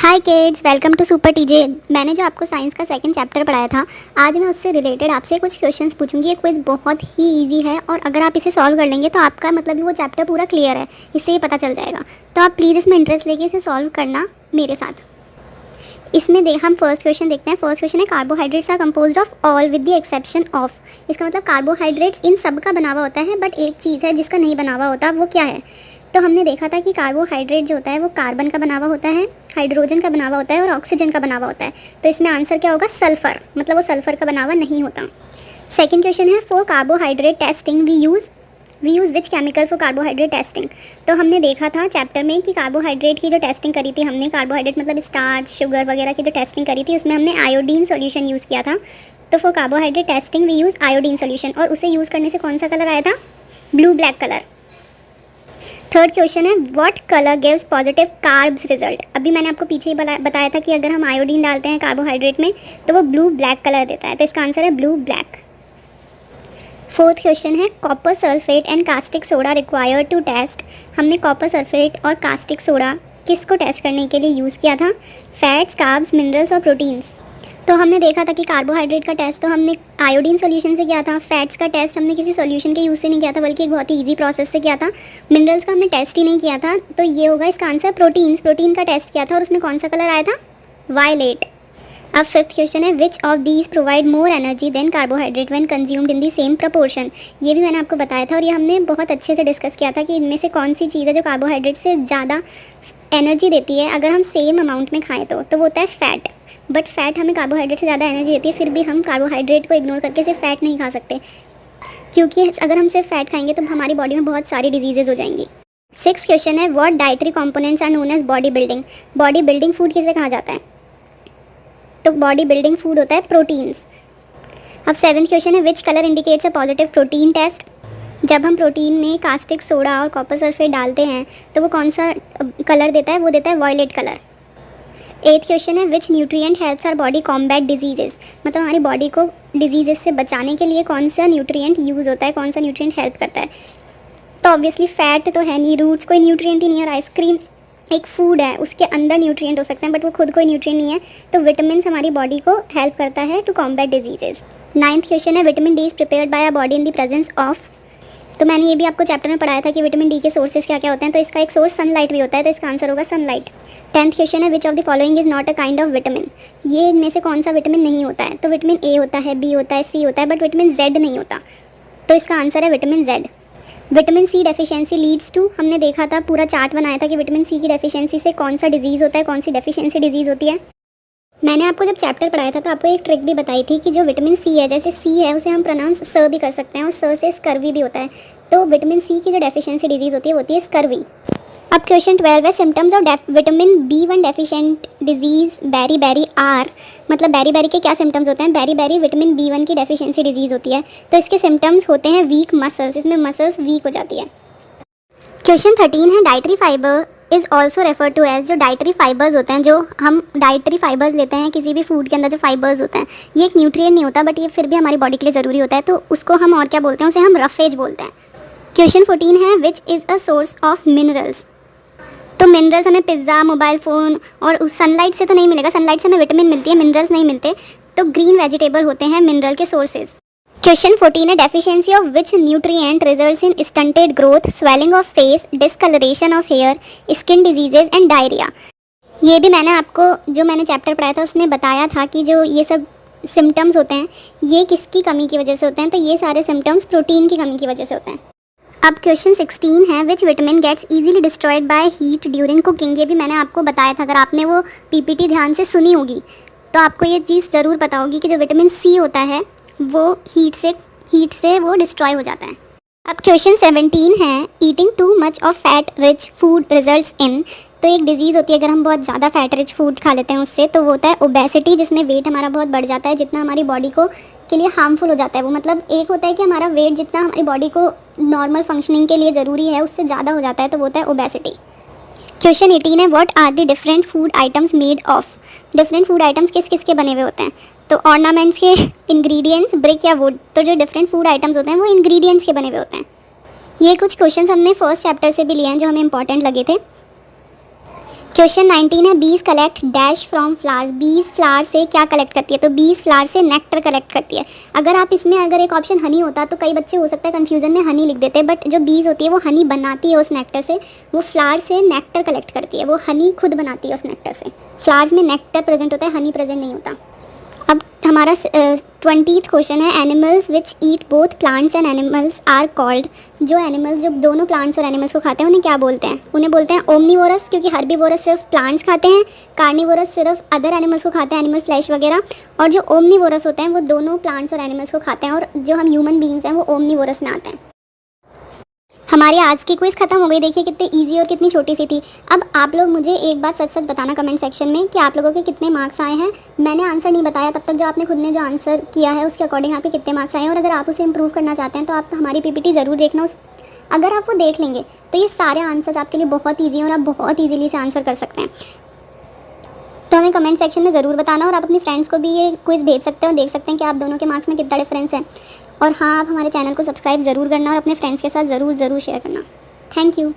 Hi kids, welcome to Super TJ. मैंने जो आपको साइंस का सेकंड चैप्टर पढ़ाया था, आज मैं उससे रिलेटेड आपसे कुछ क्वेश्चंस पूछूंगी। ये क्विज बहुत ही इजी है और अगर आप इसे सॉल्व कर लेंगे तो आपका मतलब वो चैप्टर पूरा क्लियर है, इससे ही पता चल जाएगा। तो आप प्लीज़ इसमें इंटरेस्ट लेके इसे सॉल्व करना मेरे साथ। इसमें हम फर्स्ट क्वेश्चन देखते हैं। फर्स्ट क्वेश्चन है carbohydrates are composed of all with the exception of. इसका मतलब कार्बोहाइड्रेट्स इन सब का बना हुआ होता है, बट एक चीज़ है जिसका नहीं बना हुआ होता, वो क्या है? तो हमने देखा था कि कार्बोहाइड्रेट जो होता है वो कार्बन का बना हुआ होता है, हाइड्रोजन का बना हुआ होता है और ऑक्सीजन का बना हुआ होता है। तो इसमें आंसर क्या होगा? सल्फर। मतलब वो सल्फर का बना हुआ नहीं होता। सेकंड क्वेश्चन है for carbohydrate testing we use which chemical for carbohydrate testing. तो हमने देखा था चैप्टर में कि कार्बोहाइड्रेट की जो टेस्टिंग करी थी हमने, कार्बोहाइड्रेट मतलब स्टार्च, शुगर वगैरह की जो टेस्टिंग करी थी उसमें हमने आयोडीन सॉल्यूशन यूज़ किया था। तो for carbohydrate testing we use iodine solution, और उसे यूज़ करने से कौन सा कलर आया था? Blue black colour. Third question है what colour gives positive carbs result. अभी मैंने आपको पीछे ही बताया था कि अगर हम आयोडीन डालते हैं कार्बोहाइड्रेट में तो वो ब्लू ब्लैक कलर देता है, तो इसका आंसर है ब्लू ब्लैक। फोर्थ क्वेश्चन है copper sulphate and caustic soda required to test. हमने कॉपर सल्फेट और कास्टिक सोडा किसको टेस्ट करने के लिए यूज़ किया था? फैट्स, कार्ब्स, मिनरल्स और प्रोटीन्स। तो हमने देखा था कि कार्बोहाइड्रेट का टेस्ट तो हमने आयोडीन सॉल्यूशन से किया था, फैट्स का टेस्ट हमने किसी सॉल्यूशन के यूज़ से नहीं किया था बल्कि एक बहुत ही इजी प्रोसेस से किया था, मिनरल्स का हमने टेस्ट ही नहीं किया था। तो ये होगा इसका आंसर प्रोटीन का टेस्ट किया था और उसमें कौन सा कलर आया था? वायलेट। अब फिफ्थ क्वेश्चन है which of these provide more energy than carbohydrate when consumed in the same proportion. ये भी मैंने आपको बताया था और ये हमने बहुत अच्छे से डिस्कस किया था कि इनमें से कौन सी चीज़ है जो कार्बोहाइड्रेट से ज़्यादा एनर्जी देती है अगर हम सेम अमाउंट में खाएं तो वो होता है फैट। बट फैट हमें कार्बोहाइड्रेट से ज़्यादा एनर्जी देती है, फिर भी हम कार्बोहाइड्रेट को इग्नोर करके सिर्फ फैट नहीं खा सकते, क्योंकि अगर हम सिर्फ फैट खाएंगे तो हमारी बॉडी में बहुत सारी डिजीजेज हो जाएंगी। सिक्स क्वेश्चन है what dietary components are known as body building. Body building food किसे कहा जाता है? तो बॉडी बिल्डिंग फूड होता है प्रोटीन्स। अब सेवन्थ क्वेश्चन है which colour indicates a positive protein test. जब हम प्रोटीन में कास्टिक सोडा और कॉपर सल्फेट डालते हैं तो वो कौन सा कलर देता है? वो देता है वॉयलेट कलर। एथ क्वेश्चन है which nutrient helps our body combat diseases. मतलब हमारी बॉडी को डिजीजेस से बचाने के लिए कौन सा न्यूट्रिएंट यूज़ होता है, कौन सा न्यूट्रिएंट हेल्प करता है? तो ऑब्वियसली फैट तो है नहीं, रूट्स कोई न्यूट्रिएंट ही नहीं है, और आइसक्रीम एक फूड है, उसके अंदर न्यूट्रिएंट हो सकते हैं बट वो खुद कोई न्यूट्रिएंट नहीं है। तो विटामिन हमारी बॉडी को हेल्प करता है to combat diseases. Ninth question है vitamin D is prepared by our body in the presence of. तो मैंने ये भी आपको चैप्टर में पढ़ाया था कि विटामिन डी के सोर्सेज क्या क्या होते हैं, तो इसका एक सोर्स सनलाइट भी होता है, तो इसका आंसर होगा सनलाइट। टेंथ क्वेश्चन है which of the following is not a kind of vitamin. ये इनमें से कौन सा विटामिन नहीं होता है? तो विटामिन ए होता है, बी होता है, सी होता है, बट विटामिन जेड नहीं होता, तो इसका आंसर है vitamin Z. Vitamin C deficiency leads to, हमने देखा था, पूरा चार्ट बनाया था कि विटामिन सी की डेफिशिएंसी से कौन सा डिजीज़ होता है, कौन सी डेफिशिएंसी डिजीज़ होती है। मैंने आपको जब चैप्टर पढ़ाया था तो आपको एक ट्रिक भी बताई थी कि जो विटामिन सी है, जैसे सी है उसे हम प्रोनाउंस स भी कर सकते हैं और स से स्कर्वी भी होता है, तो विटामिन सी की जो डेफिशिएंसी डिजीज़ होती है स्कर्वी। अब क्वेश्चन 12 है symptoms of vitamin B1 deficient disease beriberi are. मतलब बेरी बेरी के क्या सिम्टम्स होते हैं? बेरी बेरी विटामिन B1 की डेफिशिएंसी डिजीज़ होती है, तो इसके सिम्टम्स होते हैं वीक मसल्स, इसमें मसल्स वीक हो जाती है। क्वेश्चन 13 है dietary fibre is also refer to as. जो डाइटरी फाइबर्स होते हैं, जो हम डाइटरी फाइबर्स लेते हैं किसी भी फूड के अंदर, जो फाइबर्स होते हैं, ये एक न्यूट्रिएंट नहीं होता बट ये फिर भी हमारी बॉडी के लिए ज़रूरी होता है, तो उसको हम और क्या बोलते हैं? उसे हम रफेज बोलते हैं। क्वेश्चन 14 है which is a source of minerals. तो मिनरल्स हमें पिज़्ज़ा, मोबाइल फ़ोन और उस सनलाइट से तो नहीं मिलेगा, सनलाइट से हमें विटामिन मिलती है, मिनरल्स नहीं मिलते, तो ग्रीन वेजिटेबल होते हैं मिनरल के सोर्सेज। क्वेश्चन 14 है deficiency of which nutrient results in stunted growth, swelling of face, discolouration of hair, skin diseases and diarrhoea. ये भी मैंने आपको जो मैंने चैप्टर पढ़ाया था उसमें बताया था कि जो ये सब सिम्टम्स होते हैं ये किसकी कमी की वजह से होते हैं, तो ये सारे सिम्टम्स प्रोटीन की कमी की वजह से होते हैं। अब क्वेश्चन 16 है which vitamin gets easily destroyed by heat during cooking. ये भी मैंने आपको बताया था, अगर आपने वो पीपीटी ध्यान से सुनी होगी तो आपको ये चीज़ ज़रूर पता होगी कि जो विटामिन सी होता है वो हीट से वो डिस्ट्रॉय हो जाता है। अब क्वेश्चन 17 है eating too much of fat rich food results in. तो एक डिजीज़ होती है अगर हम बहुत ज़्यादा फैट रिच फूड खा लेते हैं उससे, तो वो होता है ओबेसिटी, जिसमें वेट हमारा बहुत बढ़ जाता है, जितना हमारी बॉडी को के लिए हार्मफुल हो जाता है वो। मतलब एक होता है कि हमारा वेट जितना हमारी बॉडी को नॉर्मल फंक्शनिंग के लिए ज़रूरी है उससे ज़्यादा हो जाता है, तो वो होता है ओबेसिटी। क्वेश्चन 18 है what are the different food items made of. Different food items किस किस के बने हुए होते हैं? तो ऑर्नामेंट्स के, इंग्रेडिएंट्स, ब्रिक या वुड। तो जो डिफरेंट फूड आइटम्स होते हैं वो इंग्रेडिएंट्स के बने हुए होते हैं। ये कुछ क्वेश्चंस हमने फर्स्ट चैप्टर से भी लिए हैं जो हमें इंपॉर्टेंट लगे थे। क्वेश्चन 19 है, बीज कलेक्ट डैश फ्रॉम फ्लावर्स। बीज फ्लावर से क्या कलेक्ट करती है? तो बीज फ्लावर से नेक्टर कलेक्ट करती है। अगर आप इसमें अगर एक ऑप्शन हनी होता तो कई बच्चे हो सकता है कन्फ्यूजन में हनी लिख देते, बट जो बीज होती है वो हनी बनाती है उस नेक्टर से, वो फ्लावर से नेक्टर कलेक्ट करती है, वो हनी खुद बनाती है उस नेक्टर से। फ्लावर्स में नेक्टर प्रेजेंट होता है, हनी प्रेजेंट नहीं होता। अब हमारा 20th क्वेश्चन है, animals which eat both plants and animals are called. जो एनिमल्स जो दोनों प्लांट्स और एनिमल्स को खाते हैं उन्हें क्या बोलते हैं? उन्हें बोलते हैं ओमनीवोरस, क्योंकि हर्बीवोरस सिर्फ प्लांट्स खाते हैं, कार्निवोरस सिर्फ अदर एनिमल्स को खाते हैं, एनिमल फ्लैश वगैरह, और जो ओमनीवोरस होते हैं वो दोनों प्लांट्स और एनिमल्स को खाते हैं, और जो हम ह्यूमन बींग्स हैं वो ओमनीवोरस में आते हैं। हमारी आज की क्विज़ खत्म हो गई। देखिए कितनी इजी और कितनी छोटी सी थी। अब आप लोग मुझे एक बात सच सच बताना कमेंट सेक्शन में कि आप लोगों के कितने मार्क्स आए हैं। मैंने आंसर नहीं बताया, तब तक जो आपने खुद ने जो आंसर किया है उसके अकॉर्डिंग आपके कितने मार्क्स आए हैं, और अगर आप उसे इंप्रूव करना चाहते हैं तो आप हमारी पीपीटी ज़रूर देखना। अगर आप वो देख लेंगे तो ये सारे आंसर्स आपके लिए बहुत ईजी हैं और आप बहुत ईजीली से आंसर कर सकते हैं। तो हमें कमेंट सेक्शन में ज़रूर बताना, और आप अपनी फ्रेंड्स को भी ये क्विज़ भेज सकते हो, देख सकते हैं कि आप दोनों के मार्क्स में कितना डिफरेंस है। और हाँ, आप हमारे चैनल को सब्सक्राइब ज़रूर करना और अपने फ्रेंड्स के साथ ज़रूर शेयर करना। Thank you.